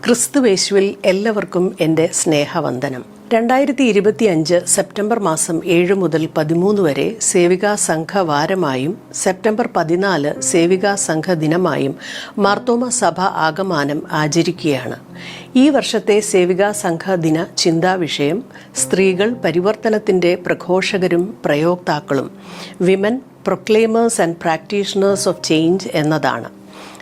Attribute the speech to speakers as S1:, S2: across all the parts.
S1: ക്രിസ്തുവേശുവിൽ എല്ലാവർക്കും എൻ്റെ സ്നേഹവന്ദനം. 2025 സെപ്റ്റംബർ മാസം 7 മുതൽ 13 വരെ സേവികാ സംഘ വാരമായും സെപ്റ്റംബർ 14 സേവികാ സംഘ ദിനമായും മാർത്തോമ സഭ ആഗമനം ആചരിക്കുകയാണ്. ഈ വർഷത്തെ സേവികാ സംഘ ദിന ചിന്താവിഷയം സ്ത്രീകൾ പരിവർത്തനത്തിൻ്റെ പ്രഘോഷകരും പ്രയോക്താക്കളും, women proclaimers and practitioners of change എന്നതാണ്.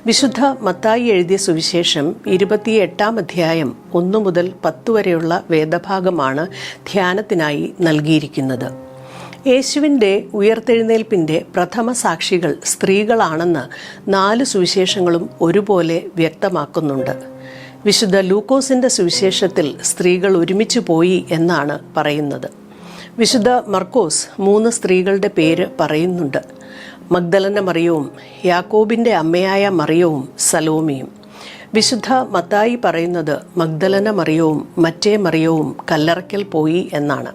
S1: വിശുദ്ധ മത്തായി എഴുതിയ സുവിശേഷം 28 അധ്യായം 1 മുതൽ 10 വരെയുള്ള വേദഭാഗമാണ് ധ്യാനത്തിനായി നൽകിയിരിക്കുന്നത്. യേശുവിൻ്റെ ഉയർത്തെഴുന്നേൽപ്പിൻ്റെ പ്രഥമ സാക്ഷികൾ സ്ത്രീകളാണെന്ന് 4 സുവിശേഷങ്ങളും ഒരുപോലെ വ്യക്തമാക്കുന്നുണ്ട്. വിശുദ്ധ ലൂക്കോസിൻ്റെ സുവിശേഷത്തിൽ സ്ത്രീകൾ ഒരുമിച്ച് പോയി എന്നാണ് പറയുന്നത്. വിശുദ്ധ മർക്കോസ് 3 സ്ത്രീകളുടെ പേര് പറയുന്നുണ്ട്: മഗ്ദലന മറിയവും, യാക്കോബിൻ്റെ അമ്മയായ മറിയവും, സലോമിയും. വിശുദ്ധ മത്തായി പറയുന്നത് മഗ്ദലന മറിയവും മറ്റേ മറിയവും കല്ലറയ്ക്കൽ പോയി എന്നാണ്.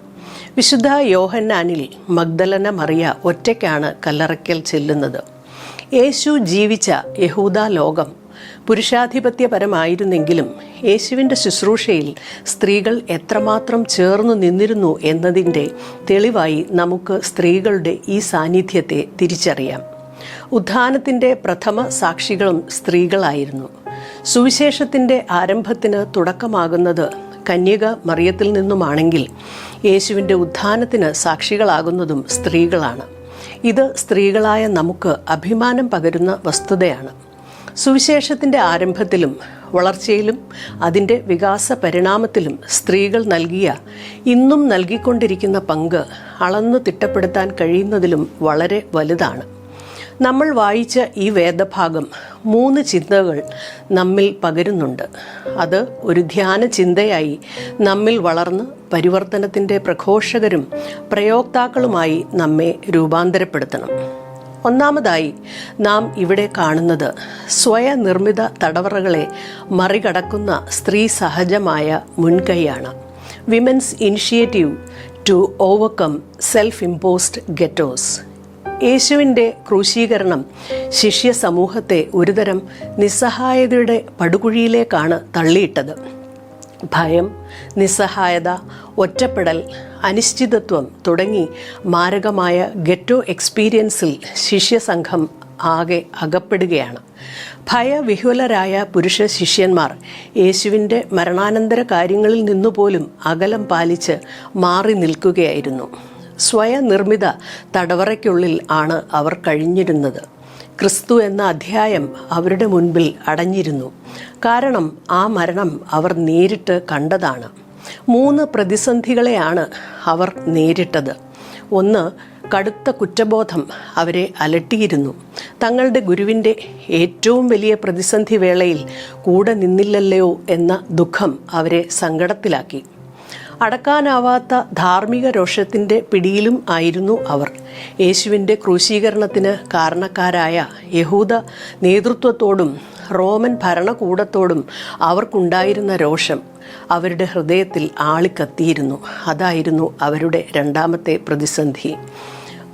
S1: വിശുദ്ധ യോഹന്നാനിൽ മഗ്ദലന മറിയ ഒറ്റയ്ക്കാണ് കല്ലറയ്ക്കൽ ചെല്ലുന്നത്. യേശു ജീവിച്ച യഹൂദ ലോകം പുരുഷാധിപത്യപരമായിരുന്നെങ്കിലും യേശുവിൻ്റെ ശുശ്രൂഷയിൽ സ്ത്രീകൾ എത്രമാത്രം ചേർന്നു നിന്നിരുന്നു എന്നതിൻ്റെ തെളിവായി നമുക്ക് സ്ത്രീകളുടെ ഈ സാന്നിധ്യത്തെ തിരിച്ചറിയാം. ഉത്ഥാനത്തിൻ്റെ പ്രഥമ സാക്ഷികളും സ്ത്രീകളായിരുന്നു. സുവിശേഷത്തിൻ്റെ ആരംഭത്തിന് തുടക്കമാകുന്നത് കന്യക മറിയത്തിൽ നിന്നുമാണെങ്കിൽ യേശുവിൻ്റെ ഉത്ഥാനത്തിന് സാക്ഷികളാകുന്നതും സ്ത്രീകളാണ്. ഇത് സ്ത്രീകളായ നമുക്ക് അഭിമാനം പകരുന്ന വസ്തുതയാണ്. സുവിശേഷത്തിൻ്റെ ആരംഭത്തിലും വളർച്ചയിലും അതിൻ്റെ വികാസ പരിണാമത്തിലും സ്ത്രീകൾ നൽകിയ, ഇന്നും നൽകിക്കൊണ്ടിരിക്കുന്ന പങ്ക് അളന്നു തിട്ടപ്പെടുത്താൻ കഴിയുന്നതിലും വളരെ വലുതാണ്. നമ്മൾ വായിച്ച ഈ വേദഭാഗം 3 ചിന്തകൾ നമ്മിൽ പകരുന്നുണ്ട്. അത് ഒരു ധ്യാന ചിന്തയായി നമ്മിൽ വളർന്ന് പരിവർത്തനത്തിൻ്റെ പ്രഘോഷകരും പ്രയോക്താക്കളുമായി നമ്മെ രൂപാന്തരപ്പെടുത്തണം. ഒന്നാമതായി നാം ഇവിടെ കാണുന്നത് സ്വയനിർമ്മിത തടവറകളെ മറികടക്കുന്ന സ്ത്രീ സഹജമായ മുൻകൈയാണ്. Women's initiative to overcome self imposed ghettos. യേശുവിൻ്റെ ക്രൂശീകരണം ശിഷ്യ സമൂഹത്തെ ഒരുതരം നിസ്സഹായതയുടെ പടുകുഴിയിലേക്കാണ് തള്ളിയിട്ടത്. ഭയം, നിസ്സഹായത, ഒറ്റപ്പെടൽ, അനിശ്ചിതത്വം തുടങ്ങി മാരകമായ ഗെറ്റോ എക്സ്പീരിയൻസിൽ ശിഷ്യസംഘം ആകെ അകപ്പെടുകയാണ്. ഭയവിഹ്വലരായ പുരുഷ ശിഷ്യന്മാർ യേശുവിൻ്റെ മരണാനന്തര കാര്യങ്ങളിൽ നിന്നുപോലും അകലം പാലിച്ച് മാറി നിൽക്കുകയായിരുന്നു. സ്വയനിർമ്മിത തടവറയ്ക്കുള്ളിൽ ആണ് അവർ കഴിഞ്ഞിരുന്നത്. ക്രിസ്തു എന്ന അധ്യായം അവരുടെ മുൻപിൽ അടഞ്ഞിരുന്നു. കാരണം ആ മരണം അവർ നേരിട്ട് കണ്ടതാണ്. 3 പ്രതിസന്ധികളെയാണ് അവർ നേരിട്ടത്. 1, കടുത്ത കുറ്റബോധം അവരെ അലട്ടിയിരുന്നു. തങ്ങളുടെ ഗുരുവിൻ്റെ ഏറ്റവും വലിയ പ്രതിസന്ധി വേളയിൽ കൂടെ നിന്നില്ലല്ലോ എന്ന ദുഃഖം അവരെ സങ്കടത്തിലാക്കി. അടക്കാനാവാത്ത ധാർമ്മിക രോഷത്തിൻ്റെ പിടിയിലും ആയിരുന്നു അവർ. യേശുവിൻ്റെ ക്രൂശീകരണത്തിന് കാരണക്കാരായ യഹൂദ നേതൃത്വത്തോടും റോമൻ ഭരണകൂടത്തോടും അവർക്കുണ്ടായിരുന്ന രോഷം അവരുടെ ഹൃദയത്തിൽ ആളിക്കത്തിയിരുന്നു. അതായിരുന്നു അവരുടെ രണ്ടാമത്തെ പ്രതിസന്ധി.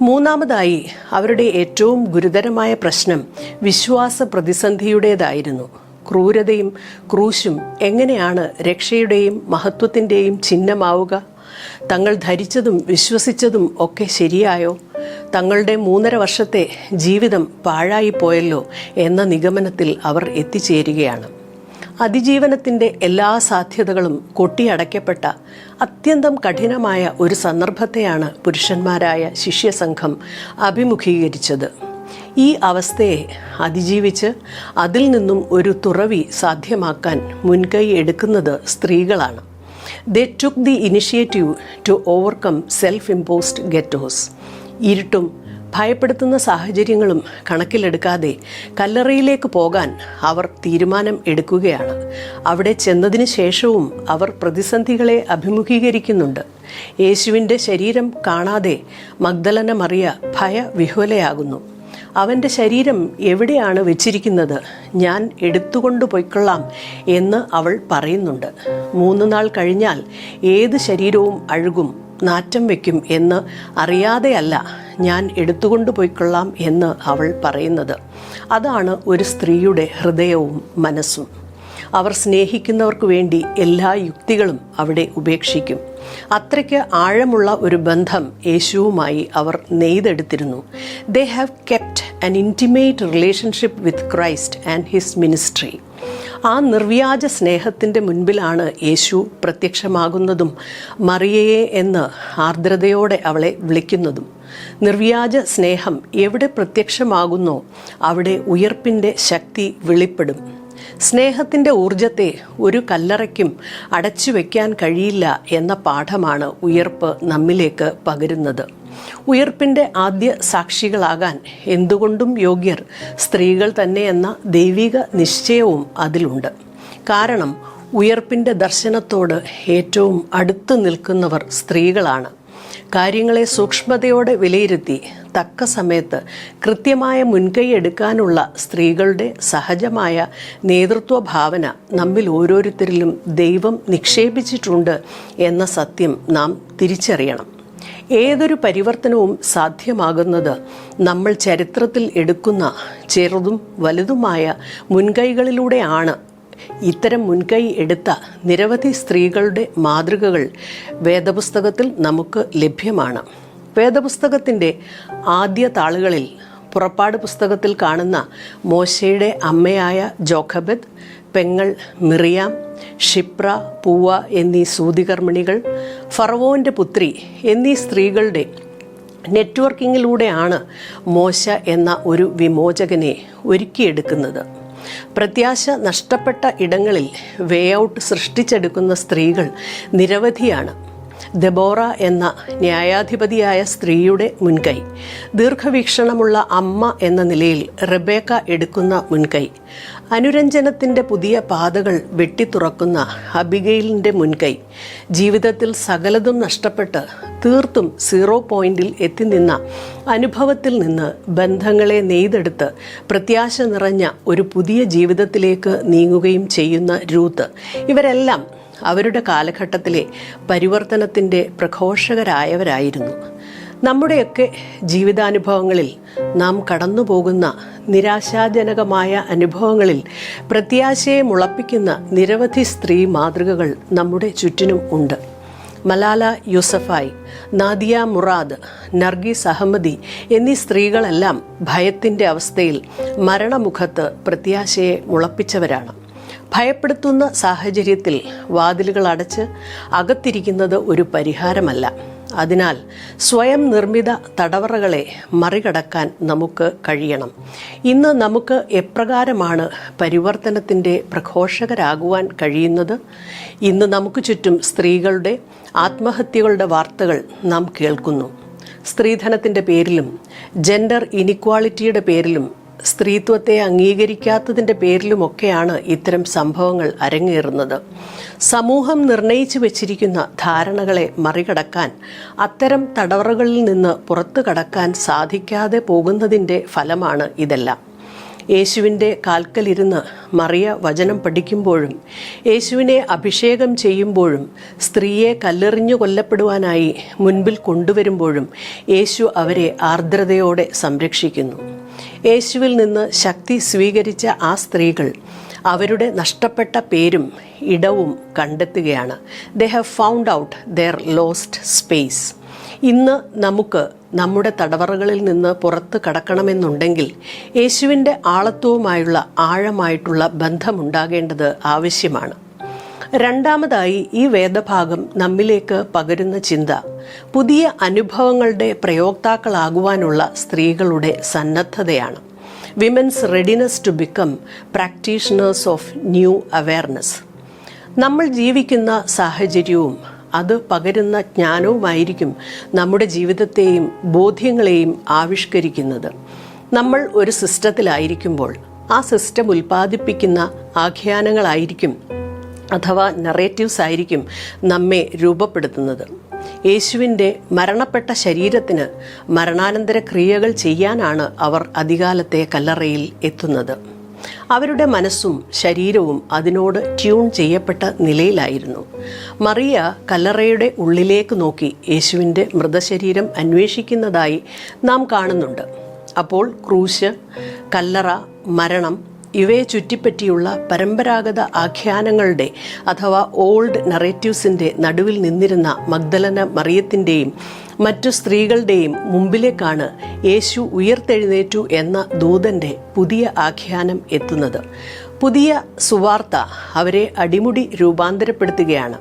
S1: മൂന്നാമതായി അവരുടെ ഏറ്റവും ഗുരുതരമായ പ്രശ്നം വിശ്വാസ പ്രതിസന്ധിയുടേതായിരുന്നു. ക്രൂരതയും ക്രൂശും എങ്ങനെയാണ് രക്ഷയുടെയും മഹത്വത്തിൻ്റെയും ചിഹ്നമാവുക? തങ്ങൾ ധരിച്ചതും വിശ്വസിച്ചതും ഒക്കെ ശരിയായോ? തങ്ങളുടെ 3.5 വർഷത്തെ ജീവിതം പാഴായിപ്പോയല്ലോ എന്ന നിഗമനത്തിൽ അവർ എത്തിച്ചേരുകയാണ്. അതിജീവനത്തിൻ്റെ എല്ലാ സാധ്യതകളും കൊട്ടിയടയ്ക്കപ്പെട്ട അത്യന്തം കഠിനമായ ഒരു സന്ദർഭത്തെയാണ് പുരുഷന്മാരായ ശിഷ്യസംഘം അഭിമുഖീകരിച്ചത്. ഈ അവസ്ഥയെ അതിജീവിച്ച് അതിൽ നിന്നും ഒരു തുറവി സാധ്യമാക്കാൻ മുൻകൈ എടുക്കുന്നത് സ്ത്രീകളാണ്. They took the initiative to overcome self imposed ghettos. ഇരുട്ടും ഭയപ്പെടുത്തുന്ന സാഹചര്യങ്ങളും കണക്കിലെടുക്കാതെ കല്ലറയിലേക്ക് പോകാൻ അവർ തീരുമാനം എടുക്കുകയാണ്. അവിടെ ചെന്നതിന് ശേഷവും അവർ പ്രതിസന്ധികളെ അഭിമുഖീകരിക്കുന്നുണ്ട്. യേശുവിൻ്റെ ശരീരം കാണാതെ മഗ്ദലന മറിയ ഭയവിഹ്വലയാകുന്നു. അവൻ്റെ ശരീരം എവിടെയാണ് വെച്ചിരിക്കുന്നത്? ഞാൻ എടുത്തുകൊണ്ടു പോയിക്കൊള്ളാം എന്ന് അവൾ പറയുന്നുണ്ട്. 3 നാൾ കഴിഞ്ഞാൽ ഏത് ശരീരവും അഴുകും, നാറ്റം വയ്ക്കും എന്ന് അറിയാതെയല്ല ഞാൻ എടുത്തുകൊണ്ടു പോയിക്കൊള്ളാം എന്ന് അവൾ പറയുന്നത്. അതാണ് ഒരു സ്ത്രീയുടെ ഹൃദയവും മനസ്സും. അവർ സ്നേഹിക്കുന്നവർക്ക് വേണ്ടി എല്ലാ യുക്തികളും അവിടെ ഉപേക്ഷിക്കും. അത്രയ്ക്ക് ആഴമുള്ള ഒരു ബന്ധം യേശുവുമായി അവർ നെയ്തെടുത്തിരുന്നു. They have kept an intimate relationship with Christ and his ministry. ആ നിർവ്യാജ സ്നേഹത്തിൻ്റെ മുൻപിലാണ് യേശു പ്രത്യക്ഷമാകുന്നതും മറിയയെ എന്ന് ആർദ്രതയോടെ അവളെ വിളിക്കുന്നതും. നിർവ്യാജ സ്നേഹം എവിടെ പ്രത്യക്ഷമാകുന്നോ അവിടെ ഉയർപ്പിൻ്റെ ശക്തി വെളിപ്പെടും. സ്നേഹത്തിൻ്റെ ഊർജത്തെ ഒരു കല്ലറയ്ക്കും അടച്ചു വയ്ക്കാൻ കഴിയില്ല എന്ന പാഠമാണ് ഉയർപ്പ് നമ്മിലേക്ക് പകരുന്നത്. ഉയർപ്പിൻ്റെ ആദ്യ സാക്ഷികളാകാൻ എന്തുകൊണ്ടും യോഗ്യർ സ്ത്രീകൾ തന്നെയെന്ന ദൈവിക നിശ്ചയവും അതിലുണ്ട്. കാരണം ഉയർപ്പിൻ്റെ ദർശനത്തോട് ഏറ്റവും അടുത്ത് നിൽക്കുന്നവർ സ്ത്രീകളാണ്. കാര്യങ്ങളെ സൂക്ഷ്മതയോടെ വിലയിരുത്തി തക്ക സമയത്ത് കൃത്യമായ മുൻകൈ എടുക്കാനുള്ള സ്ത്രീകളുടെ സഹജമായ നേതൃത്വ ഭാവന നമ്മിൽ ഓരോരുത്തരിലും ദൈവം നിക്ഷേപിച്ചിട്ടുണ്ട് എന്ന സത്യം നാം തിരിച്ചറിയണം. ഏതൊരു പരിവർത്തനവും സാധ്യമാകുന്നത് നമ്മൾ ചരിത്രത്തിൽ എടുക്കുന്ന ചെറുതും വലുതുമായ മുൻകൈകളിലൂടെയാണ്. ഇത്തരം മുൻകൈ എടുത്ത നിരവധി സ്ത്രീകളുടെ മാതൃകകൾ വേദപുസ്തകത്തിൽ നമുക്ക് ലഭ്യമാണ്. വേദപുസ്തകത്തിൻ്റെ ആദ്യ താളുകളിൽ പുറപ്പാട് പുസ്തകത്തിൽ കാണുന്ന മോശയുടെ അമ്മയായ ജോഖബെദ്, പെങ്ങൾ മിറിയാം, ഷിപ്ര, പൂവ എന്നീ സൂതികർമ്മിണികൾ, ഫറവോൻ്റെ പുത്രി എന്നീ സ്ത്രീകളുടെ നെറ്റ്വർക്കിങ്ങിലൂടെയാണ് മോശ എന്ന ഒരു വിമോചകനെ ഒരുക്കിയെടുക്കുന്നത്. പ്രത്യാശ നഷ്ടപ്പെട്ട ഇടങ്ങളിൽ വേ ഔട്ട് സൃഷ്ടിച്ചെടുക്കുന്ന സ്ത്രീകൾ നിരവധിയാണ്. ദെബോറ എന്ന ന്യായാധിപതിയായ സ്ത്രീയുടെ മുൻകൈ, ദീർഘവീക്ഷണമുള്ള അമ്മ എന്ന നിലയിൽ റെബേക്ക എടുക്കുന്ന മുൻകൈ, അനുരഞ്ജനത്തിൻ്റെ പുതിയ പാതകൾ വെട്ടിത്തുറക്കുന്ന അബിഗെയിലിൻ്റെ മുൻകൈ, ജീവിതത്തിൽ സകലതും നഷ്ടപ്പെട്ട് തീർത്തും 0 പോയിന്റിൽ എത്തിനിന്ന അനുഭവത്തിൽ നിന്ന് ബന്ധങ്ങളെ നെയ്തെടുത്ത് പ്രത്യാശ നിറഞ്ഞ ഒരു പുതിയ ജീവിതത്തിലേക്ക് നീങ്ങുകയും ചെയ്യുന്ന രൂത്ത്, ഇവരെല്ലാം അവരുടെ കാലഘട്ടത്തിലെ പരിവർത്തനത്തിൻ്റെ പ്രഘോഷകരായവരായിരുന്നു. നമ്മുടെയൊക്കെ ജീവിതാനുഭവങ്ങളിൽ നാം കടന്നുപോകുന്ന നിരാശാജനകമായ അനുഭവങ്ങളിൽ പ്രത്യാശയെ മുളപ്പിക്കുന്ന നിരവധി സ്ത്രീ മാതൃകകൾ നമ്മുടെ ചുറ്റിനും ഉണ്ട്. മലാല യൂസഫായി, നാദിയ മുറാദ്, നർഗീസ് അഹമ്മദി എന്നീ സ്ത്രീകളെല്ലാം ഭയത്തിൻ്റെ അവസ്ഥയിൽ മരണമുഖത്ത് പ്രത്യാശയെ മുളപ്പിച്ചവരാണ്. ഭയപ്പെടുത്തുന്ന സാഹചര്യത്തിൽ വാതിലുകൾ അടച്ച് അകത്തിരിക്കുന്നത് ഒരു പരിഹാരമല്ല. അതിനാൽ സ്വയം നിർമ്മിത തടവറകളെ മറികടക്കാൻ നമുക്ക് കഴിയണം. ഇന്ന് നമുക്ക് എപ്രകാരമാണ് പരിവർത്തനത്തിൻ്റെ പ്രഘോഷകരാകുവാൻ കഴിയുന്നത്? ഇന്ന് നമുക്ക് ചുറ്റും സ്ത്രീകളുടെ ആത്മഹത്യകളുടെ വാർത്തകൾ നാം കേൾക്കുന്നു. സ്ത്രീധനത്തിൻ്റെ പേരിലും ജെൻഡർ ഇനിക്വാളിറ്റിയുടെ പേരിലും സ്ത്രീത്വത്തെ അംഗീകരിക്കാത്തതിൻ്റെ പേരിലുമൊക്കെയാണ് ഇത്തരം സംഭവങ്ങൾ അരങ്ങേറുന്നത്. സമൂഹം നിർണയിച്ചു വച്ചിരിക്കുന്ന ധാരണകളെ മറികടക്കാൻ, അത്തരം തടവറകളിൽ നിന്ന് പുറത്തു കടക്കാൻ സാധിക്കാതെ പോകുന്നതിൻ്റെ ഫലമാണ് ഇതെല്ലാം. യേശുവിൻ്റെ കാൽക്കലിരുന്ന് മറിയ വചനം പഠിക്കുമ്പോഴും യേശുവിനെ അഭിഷേകം ചെയ്യുമ്പോഴും സ്ത്രീയെ കല്ലെറിഞ്ഞു കൊല്ലപ്പെടുവാനായി മുൻപിൽ കൊണ്ടുവരുമ്പോഴും യേശു അവരെ ആർദ്രതയോടെ സംരക്ഷിക്കുന്നു. യേശുവിൽ നിന്ന് ശക്തി സ്വീകരിച്ച ആ സ്ത്രീകൾ അവരുടെ നഷ്ടപ്പെട്ട പേരും ഇടവും കണ്ടെത്തുകയാണ്. They have found out their lost space. ഇന്ന് നമുക്ക് നമ്മുടെ തടവറകളിൽ നിന്ന് പുറത്ത് കടക്കണമെന്നുണ്ടെങ്കിൽ യേശുവിൻ്റെ ആളത്വവുമായുള്ള ആഴമായിട്ടുള്ള ബന്ധമുണ്ടാകേണ്ടത് ആവശ്യമാണ്. രണ്ടാമതായി, ഈ വേദഭാഗം നമ്മിലേക്ക് പകരുന്ന ചിന്ത പുതിയ അനുഭവങ്ങളുടെ പ്രയോക്താക്കളാകുവാനുള്ള സ്ത്രീകളുടെ സന്നദ്ധതയാണ്. Women's readiness to become practitioners of new awareness. നമ്മൾ ജീവിക്കുന്ന സാഹചര്യവും അത് പകരുന്ന ജ്ഞാനവുമായിരിക്കും നമ്മുടെ ജീവിതത്തെയും ബോധ്യങ്ങളെയും ആവിഷ്കരിക്കുന്നത്. നമ്മൾ ഒരു സിസ്റ്റത്തിലായിരിക്കുമ്പോൾ ആ സിസ്റ്റം ഉൽപ്പാദിപ്പിക്കുന്ന ആഖ്യാനങ്ങളായിരിക്കും അഥവാ നറേറ്റീവ്സ് ആയിരിക്കും നമ്മെ രൂപപ്പെടുത്തുന്നത്. യേശുവിൻ്റെ മരണപ്പെട്ട ശരീരത്തിന് മരണാനന്തര ക്രിയകൾ ചെയ്യാനാണ് അവർ അതികാലത്തെ കല്ലറയിൽ എത്തുന്നത്. അവരുടെ മനസ്സും ശരീരവും അതിനോട് ട്യൂൺ ചെയ്യപ്പെട്ട നിലയിലായിരുന്നു. മറിയ കല്ലറയുടെ ഉള്ളിലേക്ക് നോക്കി യേശുവിൻ്റെ മൃതശരീരം അന്വേഷിക്കുന്നതായി നാം കാണുന്നുണ്ട്. അപ്പോൾ ക്രൂശ്, കല്ലറ, മരണം ഇവയെ ചുറ്റിപ്പറ്റിയുള്ള പരമ്പരാഗത ആഖ്യാനങ്ങളുടെ അഥവാ ഓൾഡ് നറേറ്റീവ്സിൻ്റെ നടുവിൽ നിന്നിരുന്ന മഗ്ദലന മറിയത്തിൻ്റെയും മറ്റു സ്ത്രീകളുടെയും മുമ്പിലേക്കാണ് യേശു ഉയർത്തെഴുന്നേറ്റു എന്ന ദൂതൻ്റെ പുതിയ ആഖ്യാനം എത്തുന്നത്. പുതിയ സുവാർത്ത അവരെ അടിമുടി രൂപാന്തരപ്പെടുത്തുകയാണ്.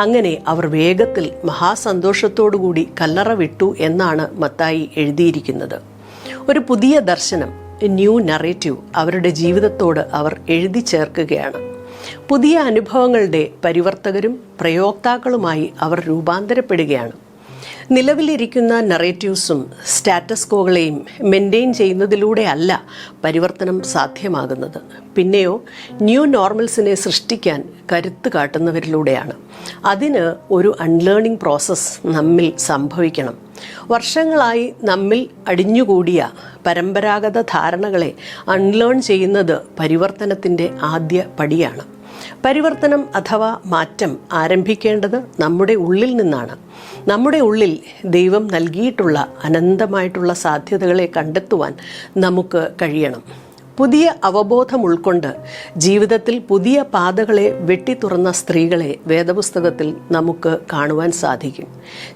S1: അങ്ങനെ അവർ വേഗത്തിൽ മഹാസന്തോഷത്തോടുകൂടി കല്ലറ വിട്ടു എന്നാണ് മത്തായി എഴുതിയിരിക്കുന്നത്. ഒരു പുതിയ ദർശനം, ന്യൂ നറേറ്റീവ്, അവരുടെ ജീവിതത്തോട് അവർ എഴുതി ചേർക്കുകയാണ്. പുതിയ അനുഭവങ്ങളുടെ പരിവർത്തകരും പ്രയോക്താക്കളുമായി അവർ രൂപാന്തരപ്പെടുകയാണ്. നിലവിലിരിക്കുന്ന നറേറ്റീവ്സും സ്റ്റാറ്റസ്കോകളെയും മെയിൻറ്റെയിൻ ചെയ്യുന്നതിലൂടെ അല്ല പരിവർത്തനം സാധ്യമാകുന്നത്. പിന്നെയോ ന്യൂ നോർമൽസിനെ സൃഷ്ടിക്കാൻ കരുത്ത് കാട്ടുന്നവരിലൂടെയാണ്. അതിന് ഒരു അൺലേണിംഗ് പ്രോസസ്സ് നമ്മിൽ സംഭവിക്കണം. വർഷങ്ങളായി നമ്മിൽ അടിഞ്ഞുകൂടിയ പരമ്പരാഗത ധാരണകളെ അൺലേൺ ചെയ്യുന്നത് പരിവർത്തനത്തിൻ്റെ ആദ്യ പടിയാണ്. പരിവർത്തനം അഥവാ മാറ്റം ആരംഭിക്കേണ്ടത് നമ്മുടെ ഉള്ളിൽ നിന്നാണ്. നമ്മുടെ ഉള്ളിൽ ദൈവം നൽകിയിട്ടുള്ള അനന്തമായിട്ടുള്ള സാധ്യതകളെ കണ്ടെത്തുവാൻ നമുക്ക് കഴിയണം. പുതിയ അവബോധം ഉൾക്കൊണ്ട് ജീവിതത്തിൽ പുതിയ പാതകളെ വെട്ടിത്തുറന്ന സ്ത്രീകളെ വേദപുസ്തകത്തിൽ നമുക്ക് കാണുവാൻ സാധിക്കും.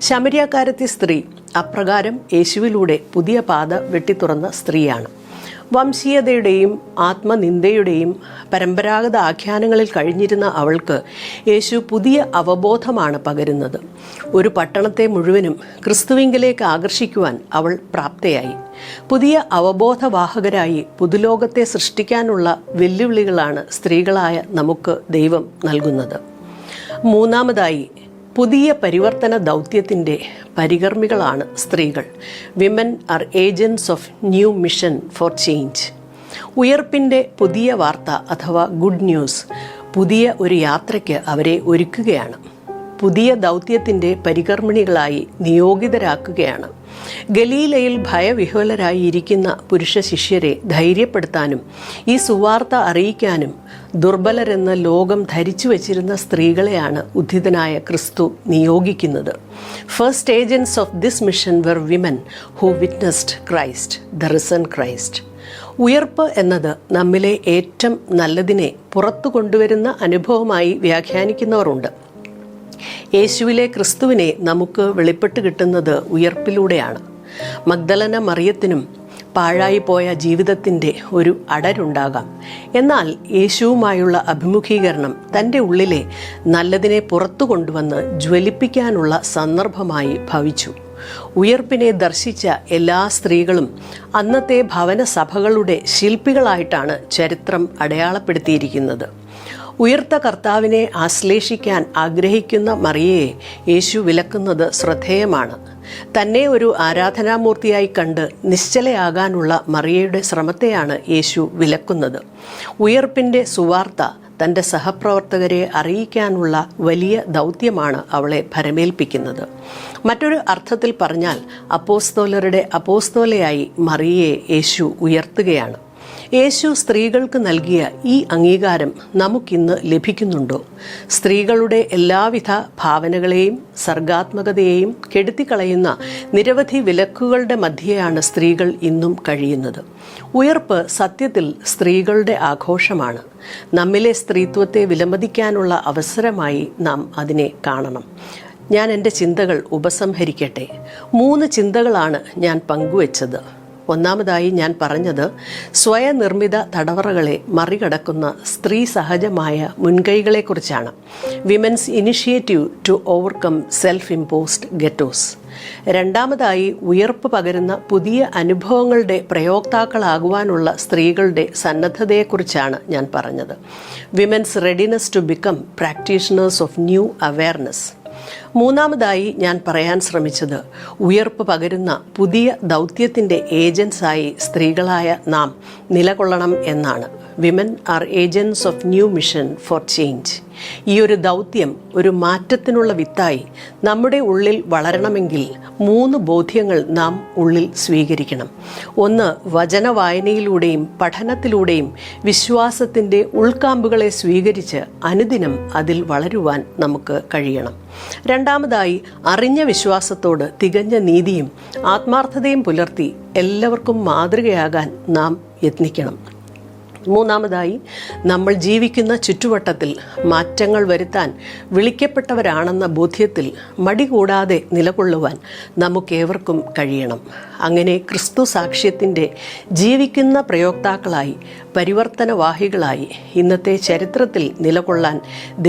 S1: ശമര്യാക്കാരത്തി സ്ത്രീ അപ്രകാരം യേശുവിലൂടെ പുതിയ പാത വെട്ടിത്തുറന്ന സ്ത്രീയാണ്. വംശീയതയുടെയും ആത്മനിന്ദയുടെയും പരമ്പരാഗത ആഖ്യാനങ്ങളിൽ കഴിഞ്ഞിരുന്ന അവൾക്ക് യേശു പുതിയ അവബോധമാണ് പകരുന്നത്. ഒരു പട്ടണത്തെ മുഴുവനും ക്രിസ്തുവിങ്കലേക്ക് ആകർഷിക്കുവാൻ അവൾ പ്രാപ്തയായി. പുതിയ അവബോധവാഹകരായി പുതുലോകത്തെ സൃഷ്ടിക്കാനുള്ള വെല്ലുവിളികളാണ് സ്ത്രീകളായ നമുക്ക് ദൈവം നൽകുന്നത്. മൂന്നാമതായി, പുതിയ പരിവർത്തന ദൗത്യത്തിൻ്റെ പരികർമ്മികളാണ് സ്ത്രീകൾ. Women are agents of new mission for change. ഉയർപ്പിൻ്റെ പുതിയ വാർത്ത അഥവാ ഗുഡ് ന്യൂസ് പുതിയ ഒരു യാത്രയ്ക്ക് അവരെ ഒരുക്കുകയാണ്. പുതിയ ദൗത്യത്തിൻ്റെ പരികർമ്മിണികളായി നിയോഗിതരാക്കുകയാണ്. ഗലീലയിൽ ഭയവിഹ്വലരായി ഇരിക്കുന്ന പുരുഷ ശിഷ്യരെ ധൈര്യപ്പെടുത്താനും ഈ സുവാർത്ത അറിയിക്കാനും ദുർബലരെന്ന് ലോകം ധരിച്ചു വച്ചിരുന്ന സ്ത്രീകളെയാണ് ഉദ്ധിതനായ ക്രിസ്തു നിയോഗിക്കുന്നത്. First agents of this mission were women who witnessed Christ, the risen Christ. ഉയർപ്പ് എന്നത് നമ്മിലെ ഏറ്റവും നല്ലതിനെ പുറത്തു കൊണ്ടുവരുന്ന അനുഭവമായി വ്യാഖ്യാനിക്കുന്നവരുണ്ട്. യേശുവിലെ ക്രിസ്തുവിനെ നമുക്ക് വെളിപ്പെട്ട് കിട്ടുന്നത് ഉയർപ്പിലൂടെയാണ്. മഗ്ദലന മറിയത്തിനും പാഴായിപ്പോയ ജീവിതത്തിൻ്റെ ഒരു അടരുണ്ടാകാം. എന്നാൽ യേശുവുമായുള്ള അഭിമുഖീകരണം തൻ്റെ ഉള്ളിലെ നല്ലതിനെ പുറത്തു കൊണ്ടുവന്ന് ജ്വലിപ്പിക്കാനുള്ള സന്ദർഭമായി ഭവിച്ചു. ഉയർപ്പിനെ ദർശിച്ച എല്ലാ സ്ത്രീകളും അന്നത്തെ ഭവന സഭകളുടെ ശില്പികളായിട്ടാണ് ചരിത്രം അടയാളപ്പെടുത്തിയിരിക്കുന്നത്. ഉയർത്ത കർത്താവിനെ ആശ്ലേഷിക്കാൻ ആഗ്രഹിക്കുന്ന മറിയയെ യേശു വിലക്കുന്നത് ശ്രദ്ധേയമാണ്. തന്നെ ഒരു ആരാധനാമൂർത്തിയായി കണ്ട് നിശ്ചലയാകാനുള്ള മറിയയുടെ ശ്രമത്തെയാണ് യേശു വിലക്കുന്നത്. ഉയർപ്പിൻ്റെ സുവാർത്ത തൻ്റെ സഹപ്രവർത്തകരെ അറിയിക്കാനുള്ള വലിയ ദൗത്യമാണ് അവളെ ഭരമേൽപ്പിക്കുന്നത്. മറ്റൊരു അർത്ഥത്തിൽ പറഞ്ഞാൽ അപ്പോസ്തോലരുടെ അപ്പോസ്തോലയായി മറിയയെ യേശു ഉയർത്തുകയാണ്. യേശു സ്ത്രീകൾക്ക് നൽകിയ ഈ അംഗീകാരം നമുക്കിന്ന് ലഭിക്കുന്നുണ്ടോ? സ്ത്രീകളുടെ എല്ലാവിധ ഭാവനകളെയും സർഗാത്മകതയെയും കെടുത്തിക്കളയുന്ന നിരവധി വിലക്കുകളുടെ മധ്യയാണ് സ്ത്രീകൾ ഇന്നും കഴിയുന്നത്. ഉയർപ്പ് സത്യത്തിൽ സ്ത്രീകളുടെ ആഘോഷമാണ്. നമ്മിലെ സ്ത്രീത്വത്തെ വിലമതിക്കാനുള്ള അവസരമായി നാം അതിനെ കാണണം. ഞാൻ എൻ്റെ ചിന്തകൾ ഉപസംഹരിക്കട്ടെ. 3 ചിന്തകളാണ് ഞാൻ പങ്കുവച്ചത്. ഒന്നാമതായി ഞാൻ പറഞ്ഞത് സ്വയനിർമ്മിത തടവറകളെ മറികടക്കുന്ന സ്ത്രീ സഹജമായ മുൻകൈകളെക്കുറിച്ചാണ്. Women's initiative to overcome self imposed ghettos. രണ്ടാമതായി ഉയർപ്പ് പകരുന്ന പുതിയ അനുഭവങ്ങളുടെ പ്രയോക്താക്കളാകുവാനുള്ള സ്ത്രീകളുടെ സന്നദ്ധതയെക്കുറിച്ചാണ് ഞാൻ പറഞ്ഞത്. Women's readiness to become practitioners of new awareness. മൂന്നാമതായി ഞാൻ പറയാൻ ശ്രമിച്ചത് ഉയർപ്പ് പകരുന്ന പുതിയ ദൗത്യത്തിൻ്റെ ഏജൻസായി സ്ത്രീകളായ നാം നിലകൊള്ളണം എന്നാണ്. Women are agents of new mission for change. ഈ ഒരു ദൗത്യം ഒരു മാറ്റത്തിനുള്ള വിത്തായി നമ്മുടെ ഉള്ളിൽ വളരണമെങ്കിൽ 3 ബോധ്യങ്ങൾ നാം ഉള്ളിൽ സ്വീകരിക്കണം. 1, വചന വായനയിലൂടെയും പഠനത്തിലൂടെയും വിശ്വാസത്തിൻ്റെ ഉൾക്കാമ്പുകളെ സ്വീകരിച്ച് അനുദിനം അതിൽ വളരുവാൻ നമുക്ക് കഴിയണം. രണ്ടാമതായി, അറിഞ്ഞ വിശ്വാസത്തോട് തികഞ്ഞ നീതിയും ആത്മാർത്ഥതയും പുലർത്തി എല്ലാവർക്കും മാതൃകയാകാൻ നാം യത്നിക്കണം. മൂന്നാമതായി, നമ്മൾ ജീവിക്കുന്ന ചുറ്റുവട്ടത്തിൽ മാറ്റങ്ങൾ വരുത്താൻ വിളിക്കപ്പെട്ടവരാണെന്ന ബോധ്യത്തിൽ മടി കൂടാതെ നിലകൊള്ളുവാൻ നമുക്കേവർക്കും കഴിയണം. അങ്ങനെ ക്രിസ്തു സാക്ഷ്യത്തിൻ്റെ ജീവിക്കുന്ന പ്രയോക്താക്കളായി, പരിവർത്തനവാഹികളായി ഇന്നത്തെ ചരിത്രത്തിൽ നിലകൊള്ളാൻ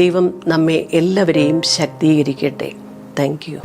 S1: ദൈവം നമ്മെ എല്ലാവരെയും ശക്തീകരിക്കട്ടെ. Thank you.